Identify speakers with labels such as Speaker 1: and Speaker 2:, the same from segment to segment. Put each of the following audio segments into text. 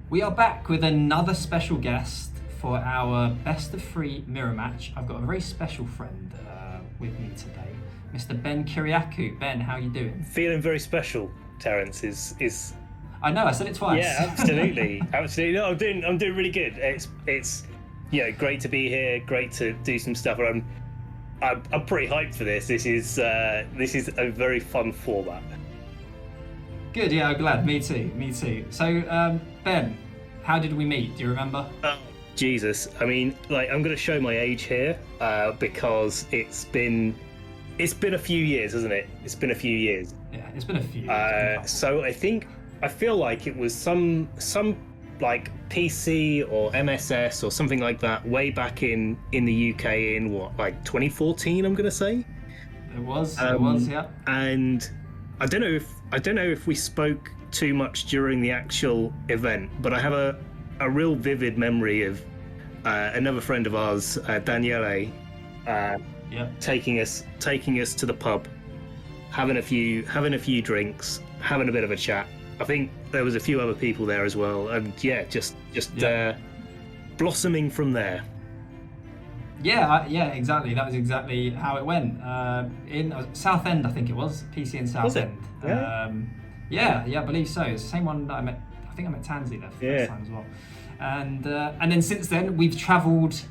Speaker 1: We are back with another special guest for our best of 3 mirror match. I've got a very special friend with me today, Mr. Ben Kyriakou. Ben, how are you doing?
Speaker 2: Feeling very special, Terence. Is
Speaker 1: I know, I said it twice.
Speaker 2: Yeah, absolutely, absolutely. No, I'm doing really good. It's great to be here. Great to do some stuff. And I'm pretty hyped for this. This is a very fun format.
Speaker 1: Good, yeah, I'm glad. Me too. So, Ben, how did we meet? Do you remember?
Speaker 2: Oh, Jesus. I mean, like, I'm going to show my age here because it's been a few years, hasn't it? It's been a few years.
Speaker 1: Yeah, it's been a few years.
Speaker 2: So I feel like it was some like PC or MSS or something like that way back in the UK in like 2014, I'm going to say.
Speaker 1: It was, yeah.
Speaker 2: And I don't know if we spoke too much during the actual event, but I have a real vivid memory of another friend of ours, Daniele, taking us to the pub, having a few drinks, having a bit of a chat. I think there was a few other people there as well, and just blossoming from there.
Speaker 1: Yeah, exactly. That was exactly how it went. In Southend, I think it was PC in Southend.
Speaker 2: Yeah.
Speaker 1: I believe so. It's the same one that I met. I think I met Tansy there for the first time as well. And then since then we've travelled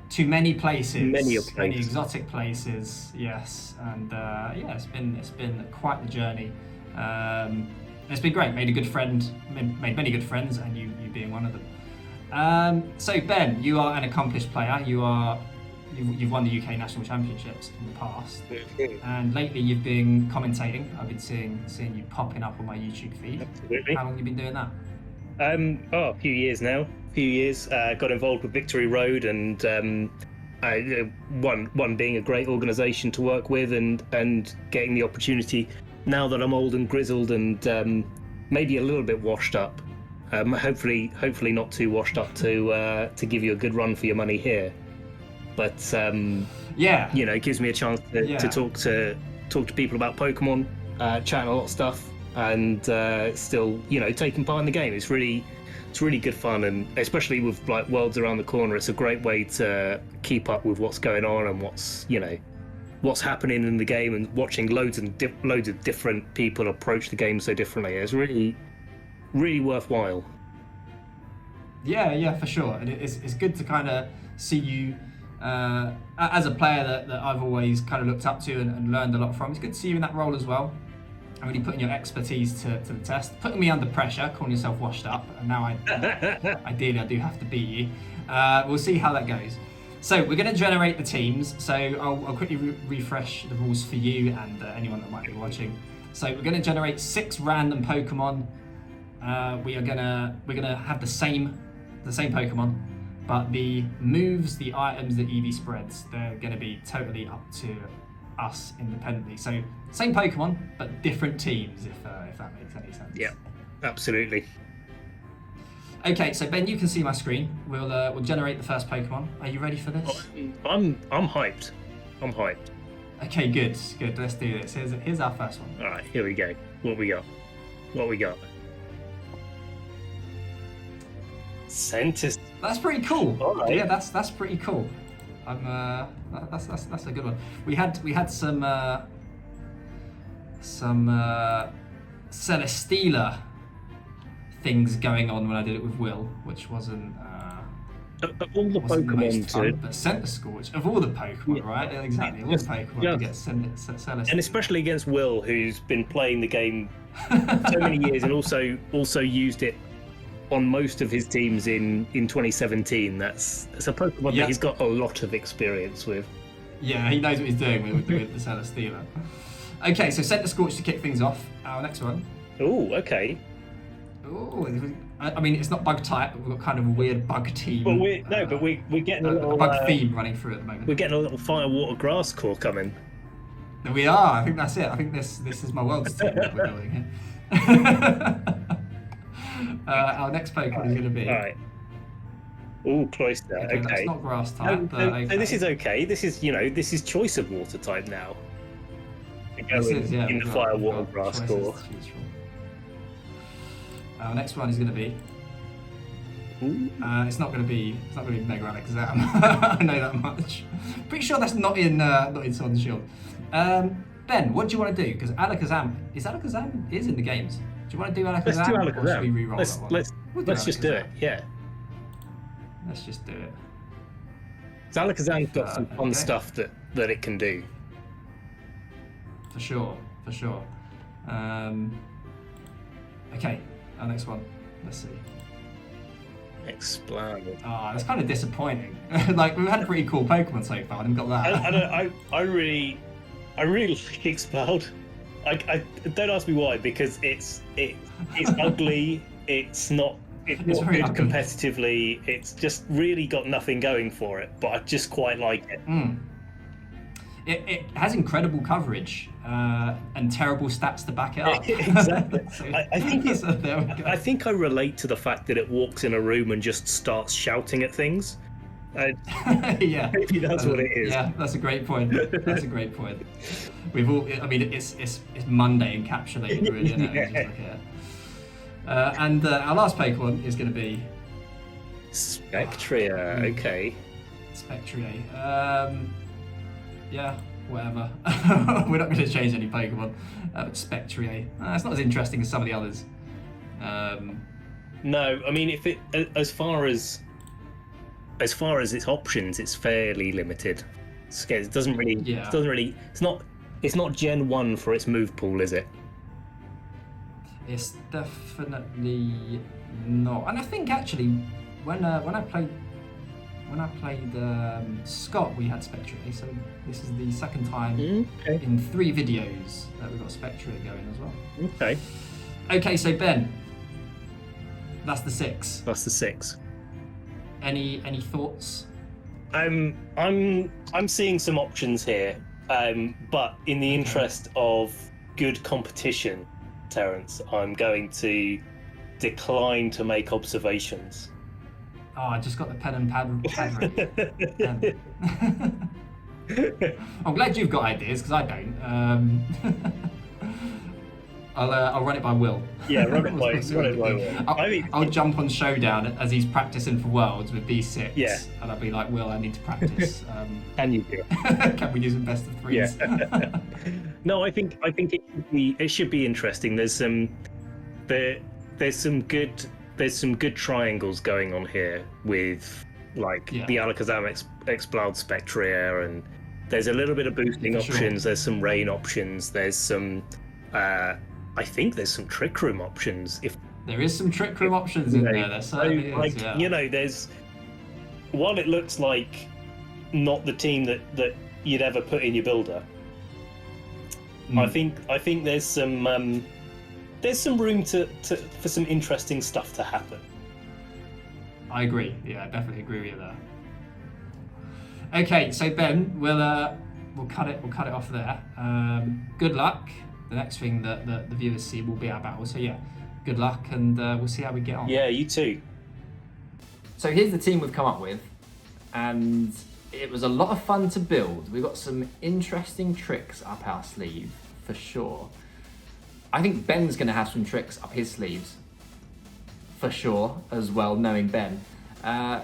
Speaker 1: to many places, many exotic places. Yes, and it's been quite the journey. It's been great. Made many good friends, and you being one of them. So Ben, you are an accomplished player. You've won the UK National Championships in the past, and lately you've been commentating. I've been seeing you popping up on my YouTube feed.
Speaker 2: Absolutely.
Speaker 1: How long have you been doing that?
Speaker 2: A few years now. Got involved with Victory Road, and one being a great organisation to work with, and getting the opportunity. Now that I'm old and grizzled and maybe a little bit washed up, hopefully not too washed up to give you a good run for your money here. But it gives me a chance to talk to people about Pokemon, chatting a lot of stuff, and still taking part in the game. It's really good fun, and especially with like Worlds around the corner, it's a great way to keep up with what's going on and what's happening in the game, and watching loads of different people approach the game so differently. It's really, really worthwhile.
Speaker 1: Yeah, for sure. And it's good to kind of see you as a player that I've always kind of looked up to and learned a lot from. It's good to see you in that role as well, and really putting your expertise to the test, putting me under pressure, calling yourself washed up, and now ideally I do have to beat you. We'll see how that goes. So we're going to generate the teams. So I'll quickly refresh the rules for you and anyone that might be watching. So we're going to generate 6 random Pokemon. We're gonna have the same Pokemon, but the moves, the items, the EV spreads, they're going to be totally up to us independently. So same Pokemon, but different teams, if that makes any sense.
Speaker 2: Yeah, absolutely.
Speaker 1: Okay, so Ben, you can see my screen. We'll generate the first Pokemon. Are you ready for this?
Speaker 2: I'm hyped. I'm hyped.
Speaker 1: Okay, good. Let's do this. Here's our first one.
Speaker 2: All right, here we go. What we got? Centiskorch.
Speaker 1: That's pretty cool.
Speaker 2: All right.
Speaker 1: Yeah, that's pretty cool. That's a good one. We had some Celesteela things going on when I did it with Will, which wasn't
Speaker 2: Of all the
Speaker 1: wasn't the most fun,
Speaker 2: Pokemon,
Speaker 1: but Centiskorch, of all the Pokemon, right? Exactly, of all the Pokemon to get Celesteela.
Speaker 2: and especially against Will, who's been playing the game so many years and also used it on most of his teams in 2017. That's a Pokemon that he's got a lot of experience with.
Speaker 1: Yeah, he knows what he's doing with the Celesteela. Okay, so Centiskorch to kick things off. Our next one.
Speaker 2: Oh, okay.
Speaker 1: Oh, I mean, it's not bug type, but we've got kind of a weird bug team.
Speaker 2: But we're getting a little
Speaker 1: bug theme running through at the moment.
Speaker 2: We're getting a little fire, water, grass core coming.
Speaker 1: We are. I think that's it. I think this is my world's team that we're building here. Our next Pokemon is going to be.
Speaker 2: All right. Oh, Cloyster. Okay.
Speaker 1: That's not grass type.
Speaker 2: No, this is okay. This is choice of water type now.
Speaker 1: This is, yeah,
Speaker 2: in the fire, water, grass core.
Speaker 1: Our next one is going to be It's not going to be Mega Alakazam. I know that much. Pretty sure that's not in Sword and Shield. Ben, what do you want to do? Because Alakazam is in the games. Do you want to do Alakazam?
Speaker 2: Let's do Alakazam.
Speaker 1: Or should we re-roll that one?
Speaker 2: Let's just do it. Yeah.
Speaker 1: Let's just do it.
Speaker 2: Alakazam's got some fun stuff that it can do.
Speaker 1: For sure. Okay, our next one. Let's see.
Speaker 2: Explode.
Speaker 1: That's kind of disappointing. Like, we've had a pretty cool Pokemon so far, and we've got that.
Speaker 2: I really like Explode. I don't ask me why, because it's ugly. It's not good competitively. It's just really got nothing going for it. But I just quite like it.
Speaker 1: It has incredible coverage and terrible stats to back it up.
Speaker 2: Exactly.
Speaker 1: So,
Speaker 2: I think I relate to the fact that it walks in a room and just starts shouting at things.
Speaker 1: Yeah,
Speaker 2: maybe that's what it is.
Speaker 1: Yeah, that's a great point. We've all. I mean, it's Monday encapsulated, really. Isn't it? It's just like and our last Pokemon is going to be
Speaker 2: Spectria. Okay.
Speaker 1: Spectria. Yeah, whatever. We're not going to change any Pokemon. But Spectria. It's not as interesting as some of the others.
Speaker 2: No, I mean, if it as far as its options, it's fairly limited. It doesn't really.
Speaker 1: Yeah.
Speaker 2: It doesn't really. It's not Gen 1 for its move pool, is it?
Speaker 1: It's definitely not. And I think actually, when I played Scott, we had Spectria. So this is the second time in 3 videos that we've got Spectria going as well.
Speaker 2: Okay.
Speaker 1: Okay, so Ben, that's the 6.
Speaker 2: That's the 6.
Speaker 1: Any thoughts?
Speaker 2: I'm seeing some options here, but in the interest of good competition, Terence, I'm going to decline to make observations.
Speaker 1: Oh, I just got the pen and pad ready. I'm glad you've got ideas, because I don't. I'll run it by Will.
Speaker 2: Yeah, run it by Will.
Speaker 1: I'll jump on Showdown as he's practicing for Worlds with B6.
Speaker 2: Yeah.
Speaker 1: And I'll be like, Will, I need to practice.
Speaker 2: Can you do it?
Speaker 1: Can we do some best of 3s?
Speaker 2: Yeah. No, I think it should be interesting. There's some good triangles going on here with the Alakazam Explode Spectria, and there's a little bit of boosting options. Sure. There's some rain options. There's some I think there's some Trick Room options. If
Speaker 1: there is some Trick Room options in there certainly is. Yeah.
Speaker 2: There's one. It looks like not the team that you'd ever put in your builder. I think there's some room for some interesting stuff to happen.
Speaker 1: I agree. Yeah, I definitely agree with you there. Okay, so Ben, we'll cut it off there. Good luck. The next thing that the viewers see will be our battle. So yeah, good luck, and we'll see how we get on.
Speaker 2: Yeah, you too.
Speaker 1: So here's the team we've come up with, and it was a lot of fun to build. We've got some interesting tricks up our sleeve, for sure. I think Ben's going to have some tricks up his sleeves, for sure, as well, knowing Ben. A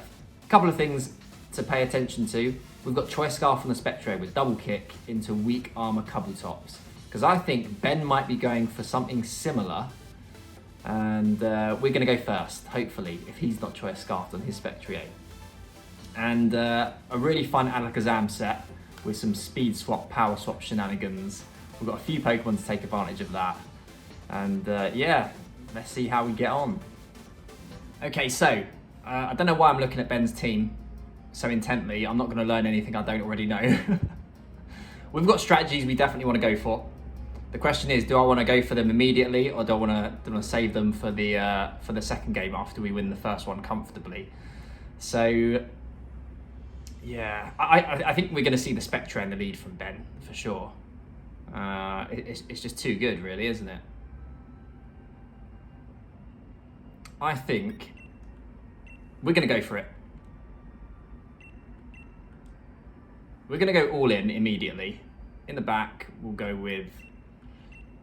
Speaker 1: couple of things to pay attention to. We've got Choice Scarf on the Spectre with double kick into weak armor Kabutops, because I think Ben might be going for something similar, and we're going to go first, hopefully, if he's not Choice Scarfed on his Spectre. And a really fun Alakazam set with some speed swap, power swap shenanigans. We've got a few Pokemon to take advantage of that. And yeah, let's see how we get on. Okay, so I don't know why I'm looking at Ben's team so intently. I'm not going to learn anything I don't already know. We've got strategies we definitely want to go for. The question is, do I want to go for them immediately, or do I want to save them for the second game after we win the first one comfortably? So yeah, I think we're going to see the Spectre in the lead from Ben for sure. It's just too good, really, isn't it? I think we're going to go for it. We're going to go all in immediately. In the back, we'll go with,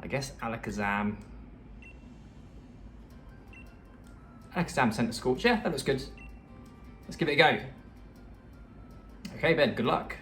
Speaker 1: I guess, Alakazam. Exam Centiskorch. Yeah, that looks good. Let's give it a go. Okay, Ben, good luck.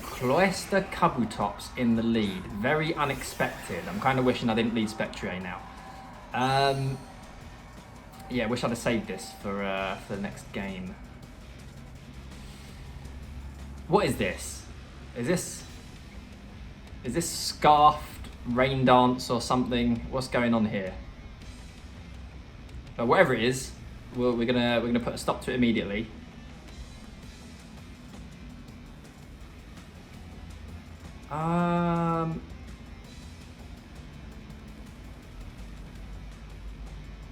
Speaker 1: Cloyster Kabutops in the lead. Very unexpected. I'm kind of wishing I didn't lead Spectrier now. Yeah, wish I'd have saved this for the next game. What is this? Is this scarfed rain dance or something? What's going on here? But whatever it is, we're gonna put a stop to it immediately.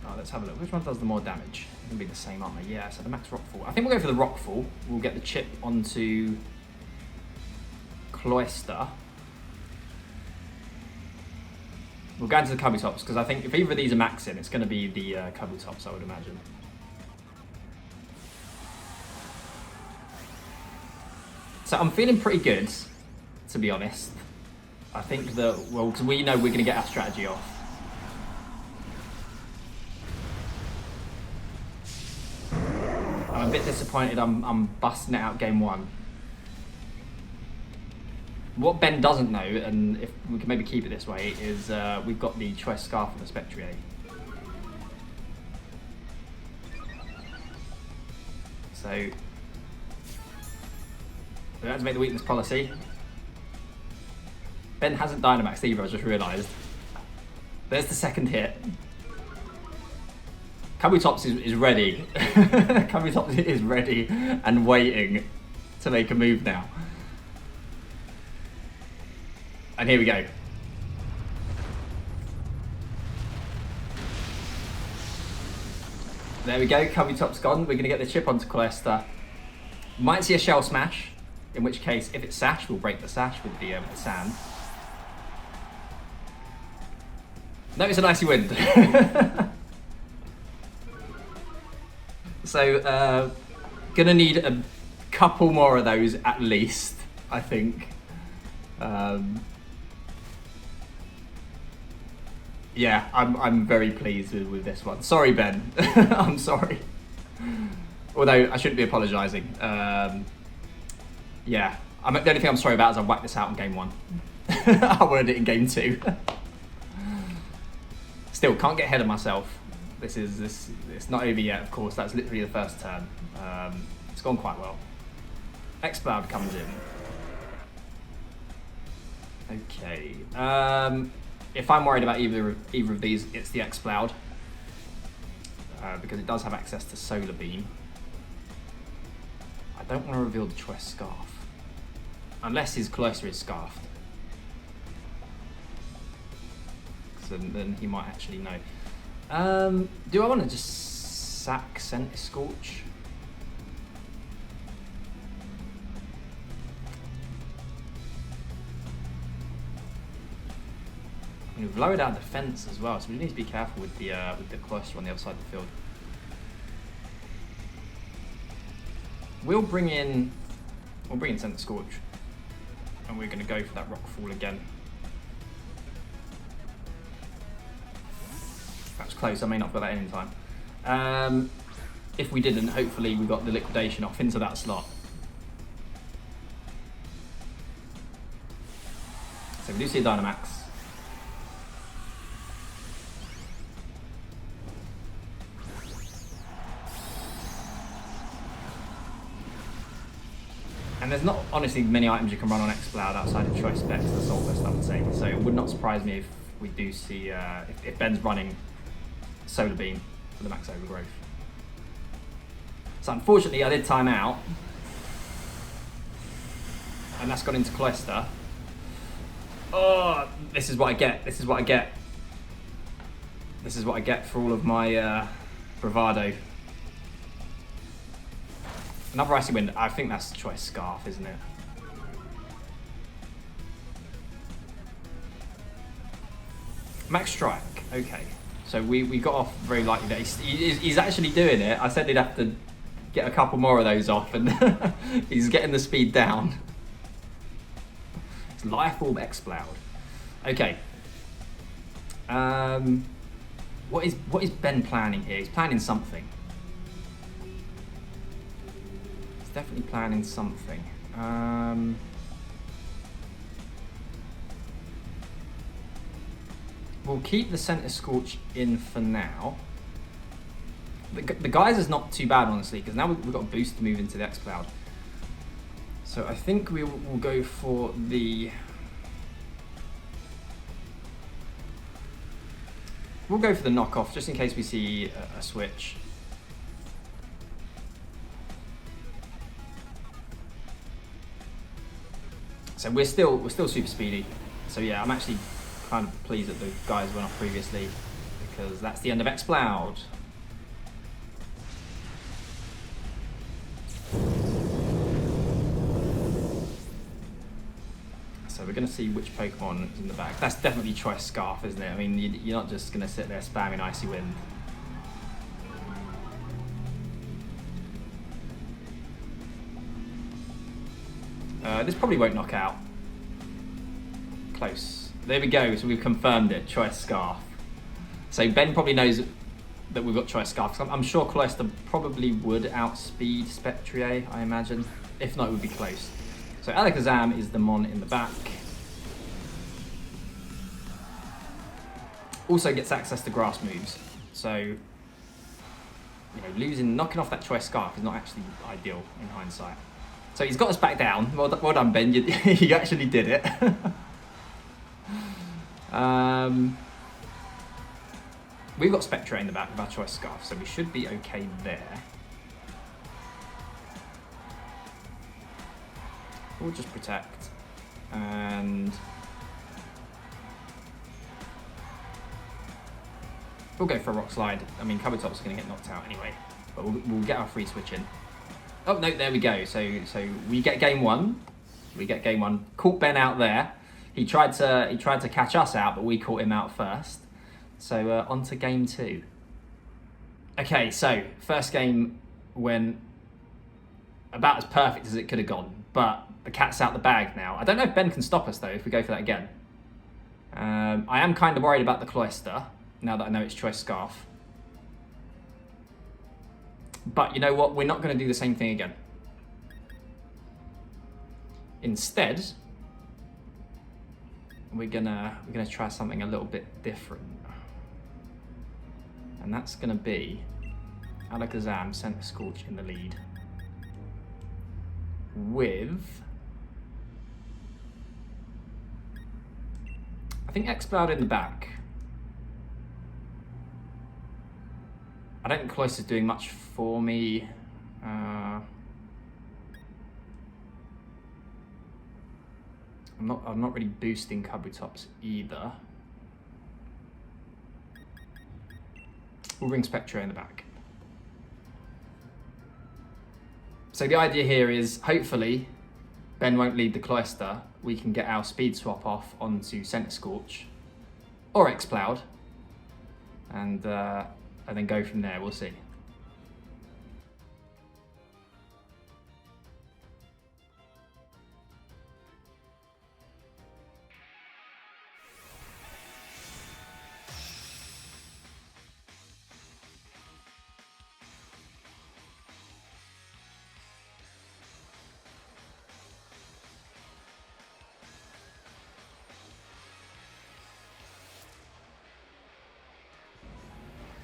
Speaker 1: Oh, let's have a look. Which one does the more damage? It's gonna be the same, aren't they? Yeah, so the max rockfall. I think we'll go for the rockfall. We'll get the chip onto Cloyster. We'll go into the Kabutops, because I think if either of these are maxing, it's going to be the Kabutops, I would imagine. So I'm feeling pretty good, to be honest. I think that, well, because we know we're going to get our strategy off. I'm a bit disappointed I'm busting it out game one. What Ben doesn't know, and if we can maybe keep it this way, is we've got the Choice Scarf and the Spectrier. So we have to make the weakness policy. Ben hasn't Dynamaxed either, I just realised. There's the second hit. Kabutops is ready. Kabutops is ready and waiting to make a move now. And here we go. There we go, Kabutops gone. We're going to get the chip onto Cloyster. Might see a Shell Smash, in which case, if it's Sash, we'll break the Sash with the sand. No, it's an Icy Wind. So, gonna need a couple more of those at least, I think. Yeah, I'm very pleased with this one. Sorry, Ben. I'm sorry. Although I shouldn't be apologising. Yeah, the only thing I'm sorry about is I whacked this out in game one. I wanted it in game two. Still, can't get ahead of myself. It's not over yet, of course. That's literally the first turn. It's gone quite well. X-Cloud comes in. Okay. If I'm worried about either of these, it's the X-Cloud. Because it does have access to Solar Beam. I don't want to reveal the Choice Scarf. Unless his Cloyster is Scarfed. So then he might actually know. Do I want to just sack Centiskorch? We've lowered our defense as well, so we need to be careful with the Cloyster on the other side of the field. We'll bring in Centiskorch, and we're going to go for that Rockfall again. That was close. I may not put that in time. If we didn't, hopefully we got the Liquidation off into that slot. So we do see a Dynamax. And there's not, honestly, many items you can run on X-Cloud outside of Choice Specs, the Soul List, I would say. So it would not surprise me if we do see, if Ben's running Solar Beam for the max overgrowth. So unfortunately I did time out. And that's gone into Cloyster. Oh, this is what I get. This is what I get. This is what I get for all of my bravado. Another Icy Wind. I think that's Choice Scarf, isn't it? Max Strike, okay. So we got off very lightly there. He's actually doing it. I said he'd have to get a couple more of those off, and he's getting the speed down. It's Life Orb Exploud. Okay. What is Ben planning here? He's planning something. He's definitely planning something. We'll keep the Centiskorch in for now. The Geyser's not too bad, honestly, because now we've got a boost to move into the X-Cloud. So I think we'll go for the... We'll go for the knockoff, just in case we see a switch. So we're still super speedy. So yeah, I'm actually kind of pleased that the guys went off previously, because that's the end of X-Cloud. So we're going to see which Pokemon is in the back. That's definitely Choice Scarf, isn't it? I mean, you're not just going to sit there spamming Icy Wind. This probably won't knock out. Close. There we go, so we've confirmed it, Choice Scarf. So Ben probably knows that we've got Choice Scarf. I'm sure Cloyster probably would outspeed Spectrier, I imagine. If not, it would be close. So Alakazam is the Mon in the back. Also gets access to grass moves. So, you know, knocking off that Choice Scarf is not actually ideal in hindsight. So he's got us back down. Well done, Ben, you actually did it. We've got Spectre in the back with our Choice Scarf, so we should be okay there. We'll just protect, and we'll go for a Rock Slide. I mean, Kabutops is going to get knocked out anyway, but we'll get our free switch in. Oh no, there we go. So we get game one. We get game one. Caught Ben out there. He tried to catch us out, but we caught him out first. So on to game two. Okay, so first game went about as perfect as it could have gone, but the cat's out the bag now. I don't know if Ben can stop us though if we go for that again. I am kind of worried about the Cloyster now that I know it's Choice Scarf. But you know what? We're not going to do the same thing again. Instead, we're gonna try something a little bit different, and that's gonna be Alakazam Centiskorch in the lead with, I think, X-Cloud in the back. I don't think Cloyster's doing much for me. I'm not really boosting Kabutops either. We'll bring Spectre in the back. So the idea here is, hopefully, Ben won't lead the Cloyster. We can get our speed swap off onto Centiskorch or X-Cloud, and then go from there. We'll see.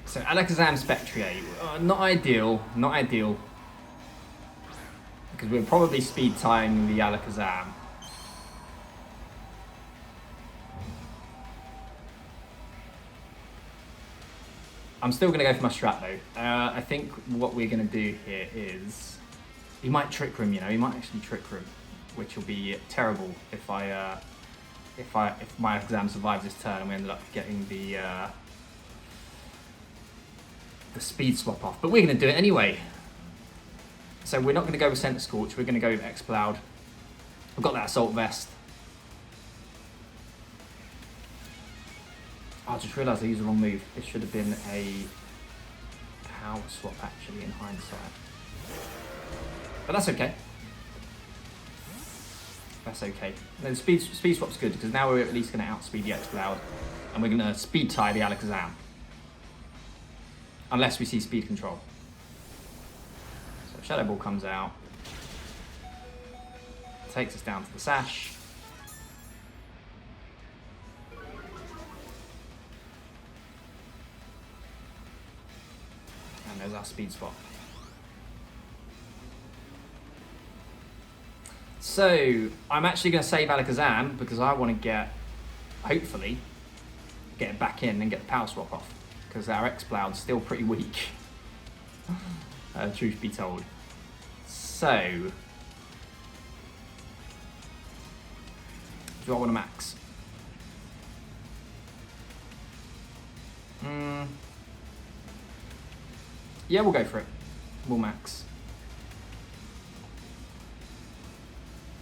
Speaker 1: So Alakazam Spectrier, not ideal, because we're probably speed tying the Alakazam. I'm still going to go for my strat though. I think what we're going to do here is, he might Trick Room, you know, he might actually Trick Room, which will be terrible if my Alakazam survives this turn and we ended up getting the speed swap off, but we're going to do it anyway. So we're not going to go with Centiskorch, we're going to go with X-Cloud. We've got that Assault Vest. I just realised I used the wrong move. This should have been a power swap actually in hindsight. But that's okay. That's okay. No, the speed swap's good because now we're at least going to outspeed the X-Cloud and we're going to speed tie the Alakazam. Unless we see speed control. So Shadow Ball comes out. Takes us down to the Sash. And there's our speed swap. So, I'm actually going to save Alakazam because I want to get, hopefully, get it back in and get the power swap off. Because our X-Cloud's still pretty weak. Truth be told. So, do I want to max? Yeah, we'll go for it. We'll max.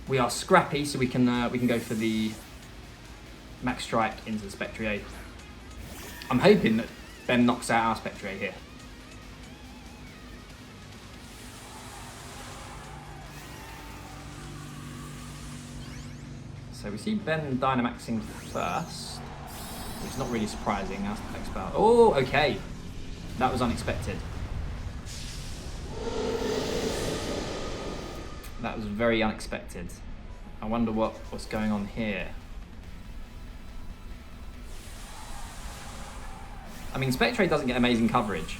Speaker 1: We are scrappy, so we can go for the max strike into the Spectrier. I'm hoping that Ben knocks out our Spectrier here. So we see Ben Dynamaxing first, which is not really surprising. That's the next spell. Oh, okay. That was unexpected. That was very unexpected. I wonder what's going on here. I mean, Spectre doesn't get amazing coverage.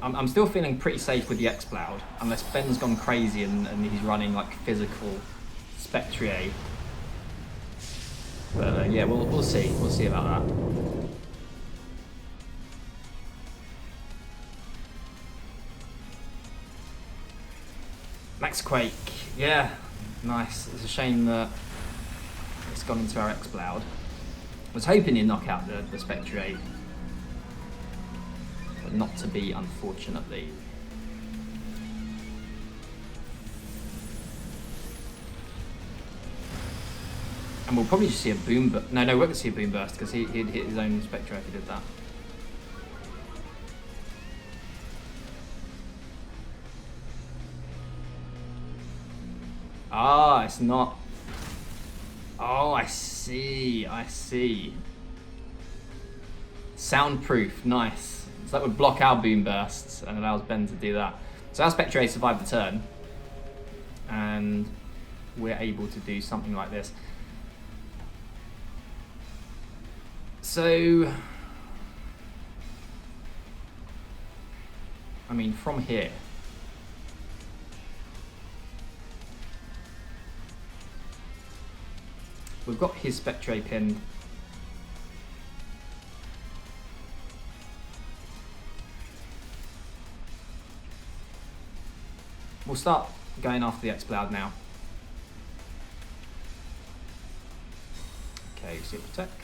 Speaker 1: I'm still feeling pretty safe with the X-Cloud, unless Ben's gone crazy and he's running like physical Spectre. But yeah, we'll see. We'll see about that. Max Quake, yeah, nice. It's a shame that it's gone into our X-Cloud. I was hoping he'd knock out the Spectre, but not to be, unfortunately. And we'll probably just see a boom burst. No, we're going to see a boom burst because he'd hit his own Spectre if he did that. Ah, it's not. Oh, I see. Soundproof, nice. So that would block our boom bursts and allows Ben to do that. So our Spectre survived the turn, and we're able to do something like this. So, I mean, from here. We've got his Spectre pinned. We'll start going after the X-Cloud now. Okay, so protect.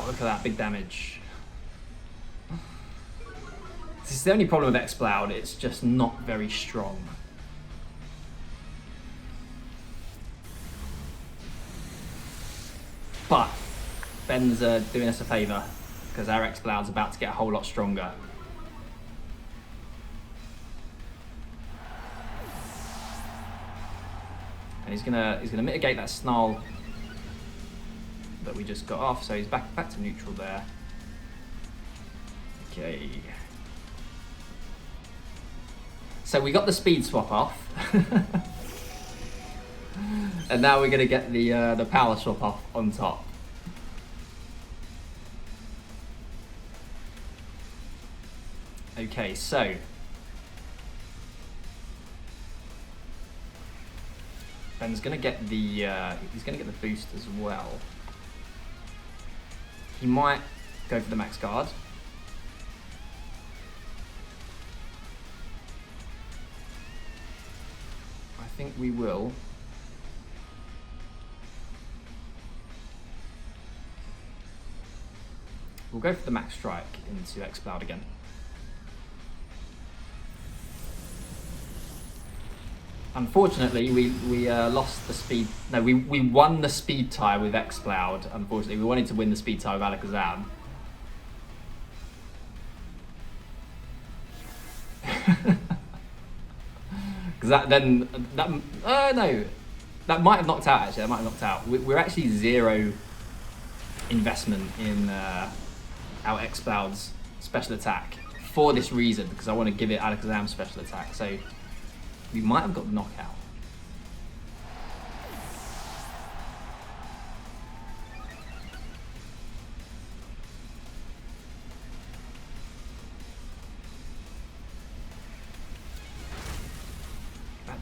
Speaker 1: Look at that, big damage. This is the only problem with X-Cloud, it's just not very strong. But Ben's doing us a favour because our X-Cloud's about to get a whole lot stronger. And he's gonna mitigate that snarl that we just got off, so he's back to neutral there. Okay. So we got the speed swap off. And now we're gonna get the power swap off on top. Okay, so Ben's gonna get the he's gonna get the boost as well. He might go for the max guard. I think we will. We'll go for the Max Strike into X-Cloud again. Unfortunately, we lost the speed. No, we won the speed tie with X-Cloud. Unfortunately, we wanted to win the speed tie with Alakazam. Because that might have knocked out. Actually, that might have knocked out. We're actually 0 investment in our X-Cloud's special attack for this reason, because I want to give it Alakazam special attack. So we might have got the knockout.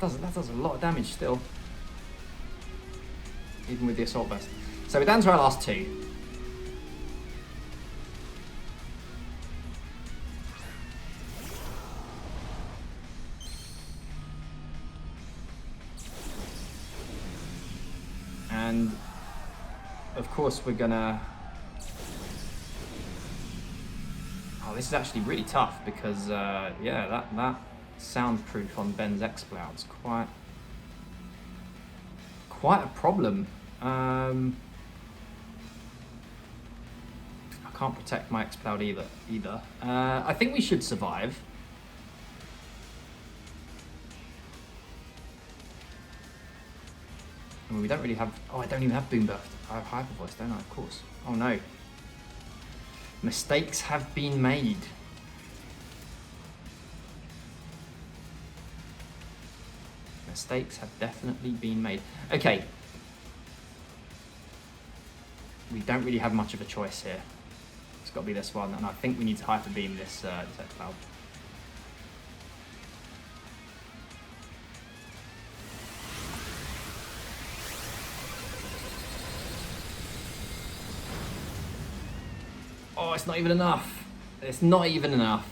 Speaker 1: That does a lot of damage still, even with the Assault Vest. So we're down to our last 2. And of course we're gonna... Oh, this is actually really tough because, yeah, that soundproof on Ben's X-Cloud's quite a problem. I can't protect my X-Cloud either. I think we should survive. I mean, we don't really have... Oh, I don't even have Boom Burst. I have Hyper Voice, don't I? Of course. Oh no. Mistakes have been made. Mistakes have definitely been made. Okay. We don't really have much of a choice here. It's got to be this one, and I think we need to Hyper Beam this X-Cloud. Oh, it's not even enough. It's not even enough.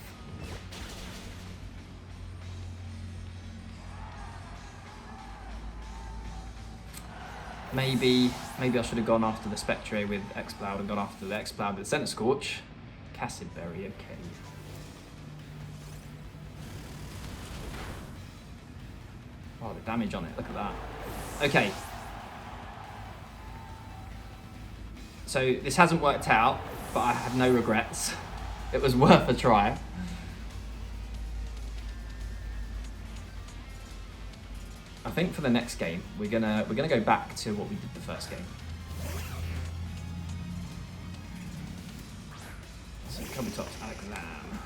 Speaker 1: Maybe I should have gone after the Spectre with X-Cloud and gone after the X-Cloud with Centiskorch. Cassid Berry, okay. Oh, the damage on it, look at that. Okay. So this hasn't worked out, but I have no regrets. It was worth a try. I think for the next game, we're gonna go back to what we did the first game. So Kabutops, Alakazam.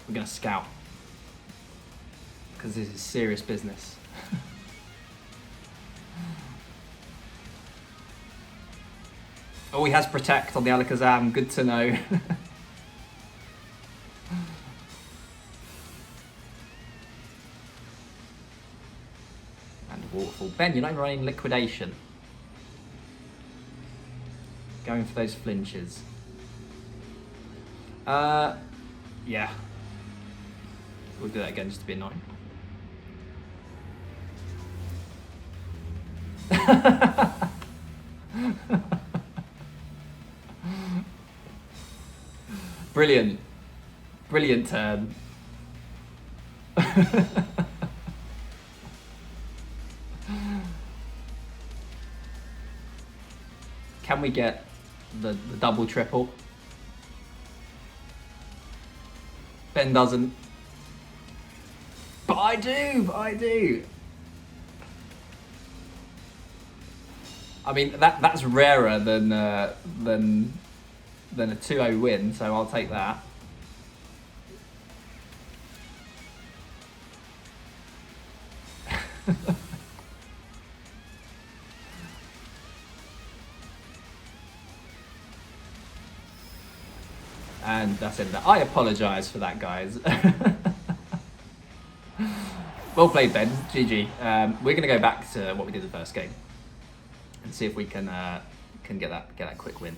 Speaker 1: We're gonna scout, because this is serious business. Oh, he has Protect on the Alakazam, good to know. Waterfall. Ben, you're not even running Liquidation. Going for those flinches. Yeah. We'll do that again just to be annoying. Brilliant. Brilliant turn. Can we get the double triple? Ben doesn't. But I do. I mean, that's rarer than a 2-0 win, so I'll take that. And that's it. I apologise for that, guys. Well played, Ben. GG. We're going to go back to what we did the first game and see if we can get that quick win.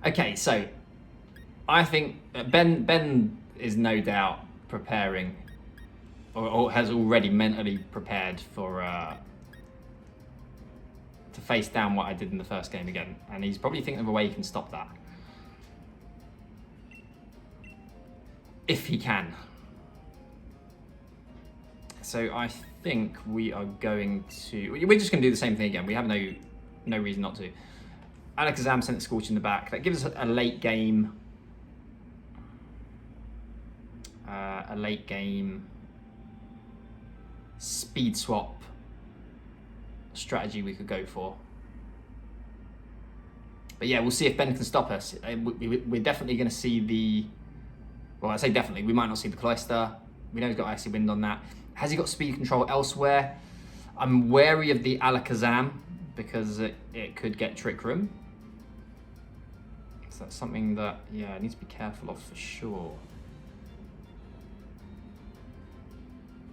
Speaker 1: Okay, so I think Ben is no doubt preparing
Speaker 3: or has already mentally prepared for to face down what I did in the first game again, and he's probably thinking of a way he can stop that. If he can. So I think we are going to... We're just going to do the same thing again. We have no reason not to. Alakazam Centiskorch in the back. That gives us a late game... speed swap strategy we could go for. But yeah, we'll see if Ben can stop us. We're definitely going to see the... Well, I say definitely. We might not see the Cloyster. We know he's got Icy Wind on that. Has he got speed control elsewhere? I'm wary of the Alakazam because it could get Trick Room. So that's something that, yeah, I need to be careful of for sure.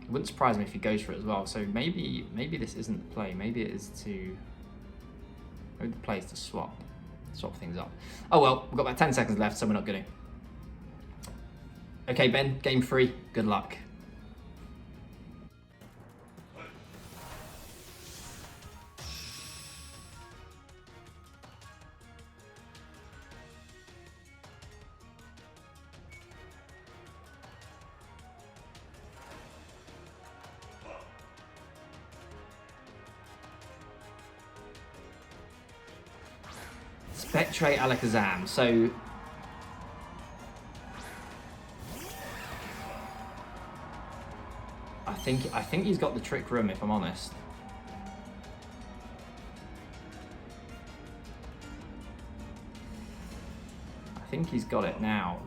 Speaker 3: It wouldn't surprise me if he goes for it as well. So maybe this isn't the play. Maybe it is to... Maybe the play is to swap things up. Oh well, we've got about 10 seconds left, so we're not going to. Okay, Ben, game 3. Good luck. Spectre Alakazam. So I think he's got the Trick Room, if I'm honest. I think he's got it now.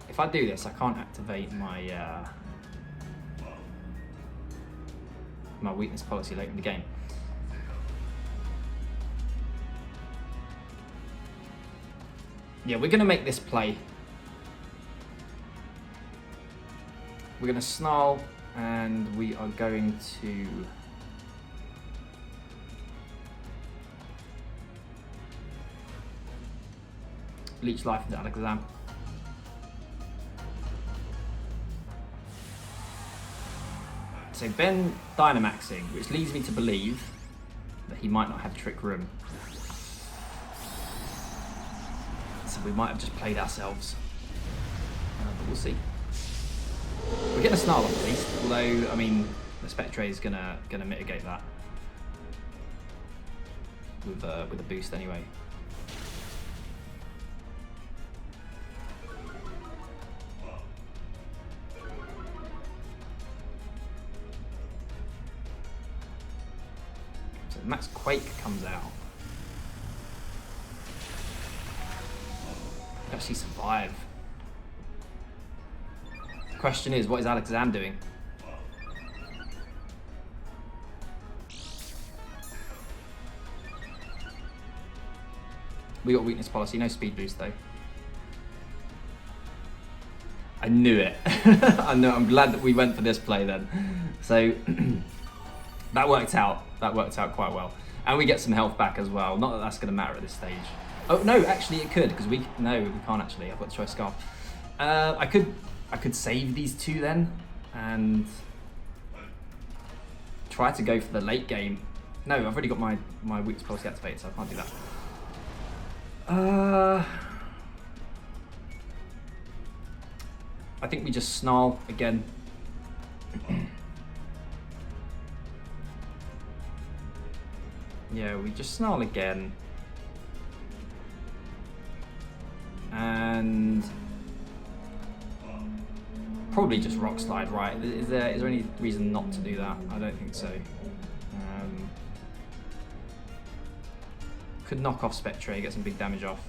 Speaker 3: If I do this, I can't activate my my weakness policy later in the game. Yeah, we're going to make this play. We're going to Snarl, and we are going to... Leech Life into Alakazam. So Ben Dynamaxing, which leads me to believe that he might not have Trick Room. So we might have just played ourselves. But we'll see. We're getting a Snarl off at least, although, I mean, the Spectre is gonna mitigate that with a boost anyway. So Max Quake comes out. Actually survive. The question is, what is Alakazam doing? We got weakness policy, no speed boost though. I knew it. I know. I'm glad that we went for this play then. So that worked out. That worked out quite well, and we get some health back as well. Not that that's going to matter at this stage. Oh no, actually it could, because we can't actually. I've got Choice Scarf. I could save these two then and try to go for the late game. No, I've already got my weakness policy activated, so I can't do that. I think we just Snarl again. Yeah, we just Snarl again. And probably just Rock Slide, right? Is there any reason not to do that? I don't think so. Could knock off Spectre, get some big damage off.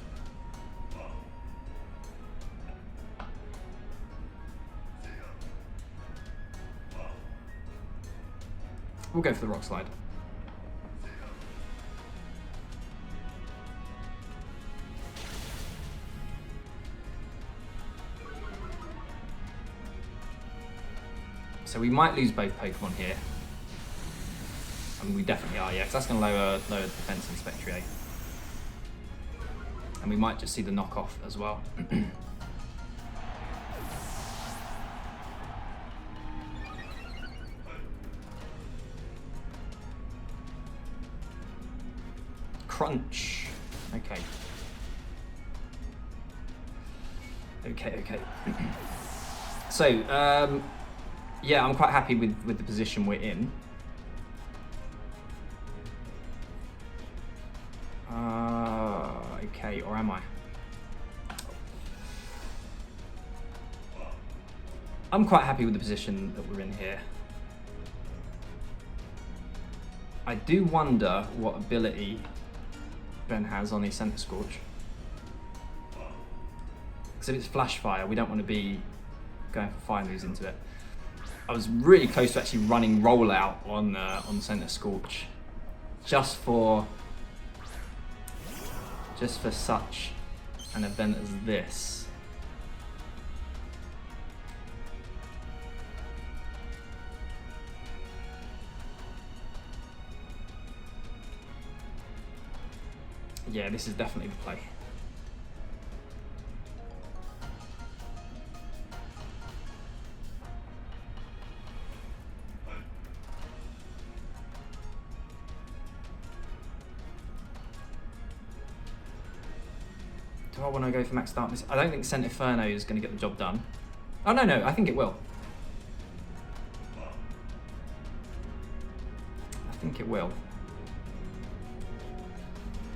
Speaker 3: We'll go for the Rock Slide. So we might lose both Pokemon here. I mean, we definitely are, yeah, because that's going to lower the defense in Spectre. And we might just see the knockoff as well. crunch. Okay. Okay. So, yeah, I'm quite happy with the position we're in. Okay, or am I? I'm quite happy with the position that we're in here. I do wonder what ability Ben has on his Centiskorch. Because if it's Flash Fire, we don't want to be going for fire moves into it. I was really close to actually running Rollout on Centiskorch, just for such an event as this. Yeah, this is definitely the play. Do I want to go for Max Darkness? I don't think Centinferno is going to get the job done. Oh, no, I think it will. I think it will.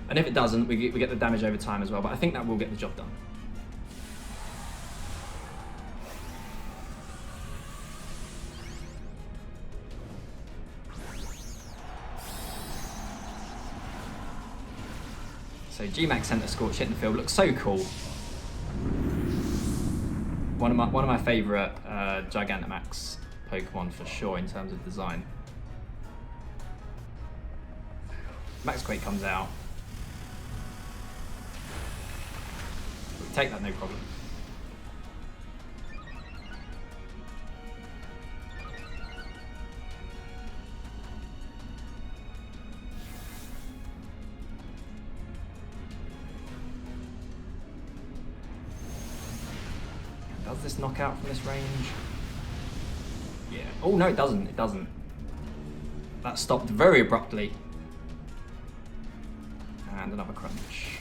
Speaker 3: And if it doesn't, we get the damage over time as well, but I think that will get the job done. So Gmax Centiskorch hitting the field looks so cool. One of my favourite Gigantamax Pokemon for sure in terms of design. Max Quake comes out. We can take that, no problem. Does this knock out from this range? Yeah. Oh no, it doesn't. It doesn't. That stopped very abruptly. And another crunch.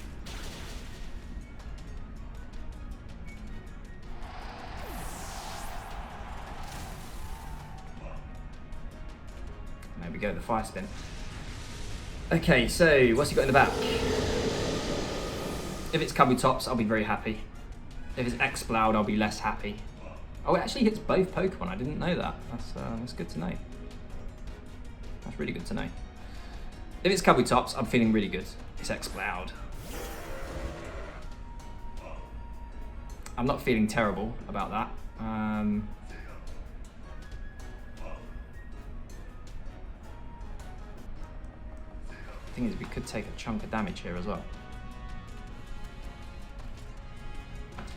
Speaker 3: There we go, the fire spin. Okay, so what's he got in the back? If it's Kabutops, I'll be very happy. If it's Exploud, I'll be less happy. Oh, it actually hits both Pokemon. I didn't know that. That's good to know. That's really good to know. If it's Kabutops, I'm feeling really good. It's Exploud. I'm not feeling terrible about that. The thing is, we could take a chunk of damage here as well.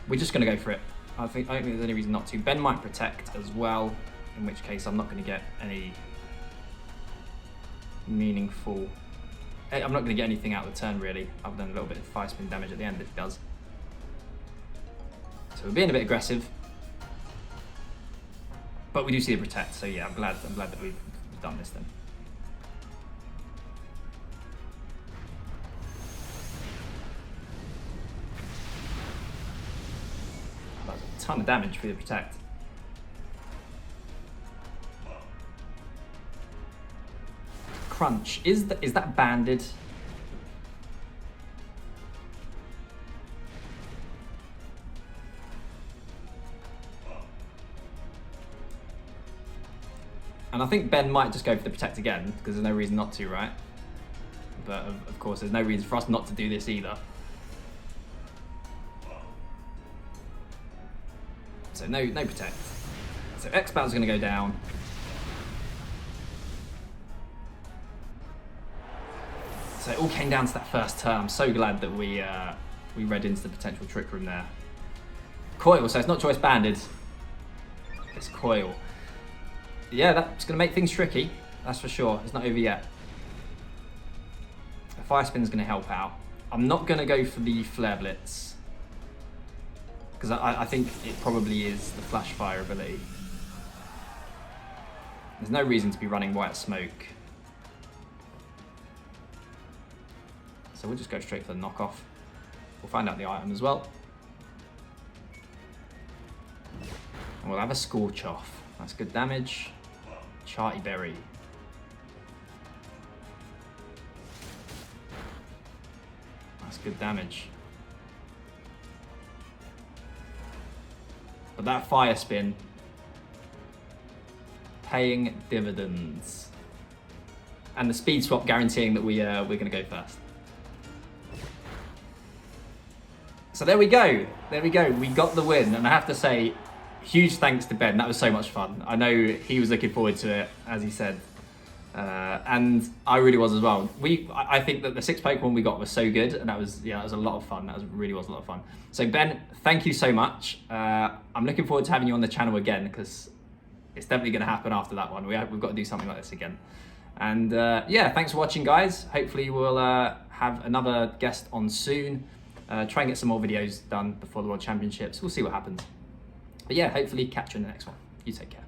Speaker 3: We're just going to go for it. I don't think there's any reason not to. Ben might protect as well, in which case I'm not going to get any meaningful... I'm not going to get anything out of the turn really, other than a little bit of fire spin damage at the end if it does. So we're being a bit aggressive, but we do see the protect. So yeah, I'm glad that we've done this then. That's a ton of damage for the protect. Crunch. Is that banded? And I think Ben might just go for the protect again, because there's no reason not to, right? But of course, there's no reason for us not to do this either. So no protect. So X-Bout's gonna go down. So it all came down to that first turn. I'm so glad that we read into the potential trick room there. Coil, so it's not choice banded. It's Coil. Yeah, that's going to make things tricky. That's for sure. It's not over yet. The fire spin's going to help out. I'm not going to go for the Flare Blitz, because I think it probably is the Flash Fire ability. There's no reason to be running White Smoke. So we'll just go straight for the knockoff. We'll find out the item as well. And we'll have a Scorch off. That's good damage. Charty Berry. That's good damage. But that Fire Spin, paying dividends. And the speed swap guaranteeing that we're going to go first. So there we go. There we go. We got the win. And I have to say, huge thanks to Ben. That was so much fun. I know he was looking forward to it, as he said. And I really was as well. I think that the 6 Pokemon we got was so good, and that was a lot of fun. Really was a lot of fun. So Ben, thank you so much. I'm looking forward to having you on the channel again, because it's definitely going to happen after that one. We've got to do something like this again. And yeah, thanks for watching, guys. Hopefully we'll have another guest on soon. Try and get some more videos done before the World Championships. We'll see what happens. But yeah, hopefully catch you in the next one. You take care.